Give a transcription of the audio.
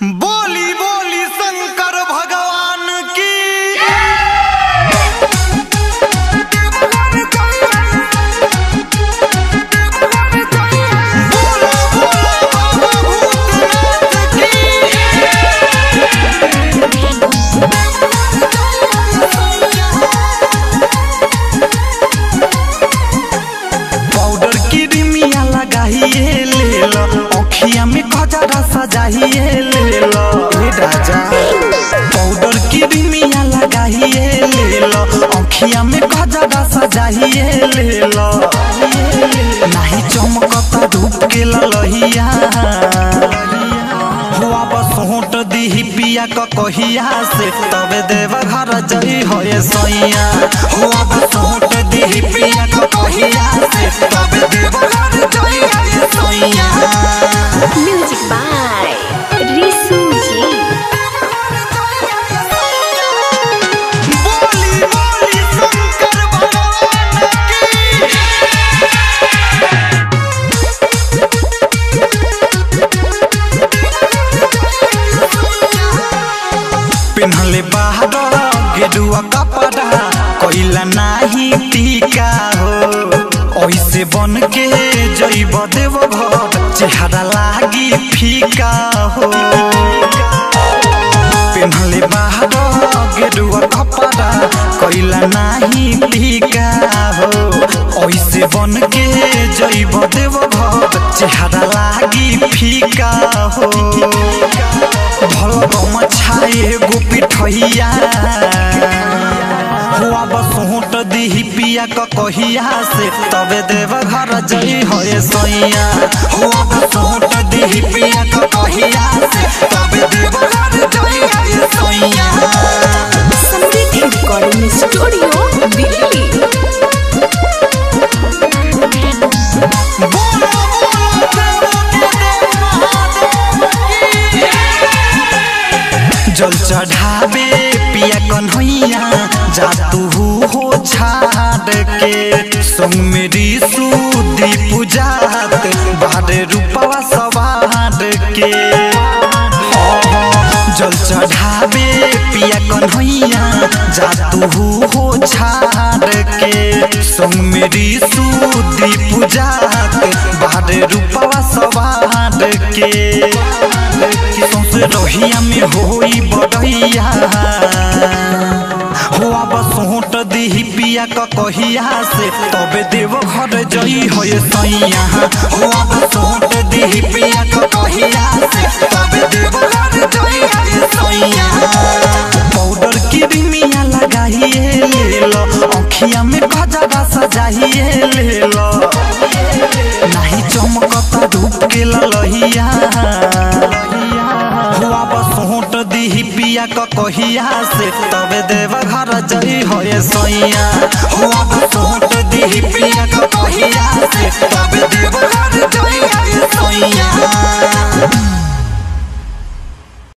बोली बोली शंकर भगवान की। बोलो बोलो बाबा भूतनाथ की। पाउडर की रिमिया लगाइए ले लो, अखिया में गजरा सजाइए ले लो राजा। पाउडर की रिमिया लगाइए ले लो, अखिया में गजरा सजाइए ले लो। नहीं चमकता धूप के ललहिया, हुआ बस होट दी पिया कहिया से, तबे देव घर जई होए सैया। हुआ बस होट दी पिया कहिया से, तबे देव घर जई होए सैया। म्यूजिक बाय रिसू जी। बोली बोली शंकर भगवान की। पिन्हले बाहर गेरुआ कपड़ा, कोइला नाही टीका हो। ऐसे बन के जइब देव घर, चेहरा लागी फीका हो। पिन्हले बाहर गेरुआ कपड़ा, कोइला नाही टीका हो। ऐसे बन के जइब देव घर, चेहरा लागी फीका हो। भल गम छाए गो पिठैया, हुआ बस होट दी पिया कहिया से, तबे देव घर जई होए सैया। हुआ बस होट दी पिया कहिया से, तबे देव घर जई होए सैया। समृद्धि रिकॉर्डिंग स्टूडियो दिल्ली। बोलो बोलो जल चढ़ावे पिया कन्हैया, जातू हो छाड़ के। संग मेरी सूदी पूजात, बारे रूपवा सवार के। जल चढ़ावे पिया कन्हैया, जातू हो छाड़ के। संग मेरी सूदी पूजात, बारे रूपवा सवार के। सौंसे रोहिया में होई बड़ैया, हुआ बस होट दी पिया कहिया से, तबे देव घर जई होए सैया। हुआ बस होट दी पिया कहिया से, तबे देव घर जई होए सैया। पाउडर की रिमिया लगाइए ले लो, अखिया में गजरा सजाइए ले लो। नहीं चमकता धूप के ललहिया, हुआ बस होट दी पिया कहिया से, तबे देव घर जई होए सैया। हुआ बस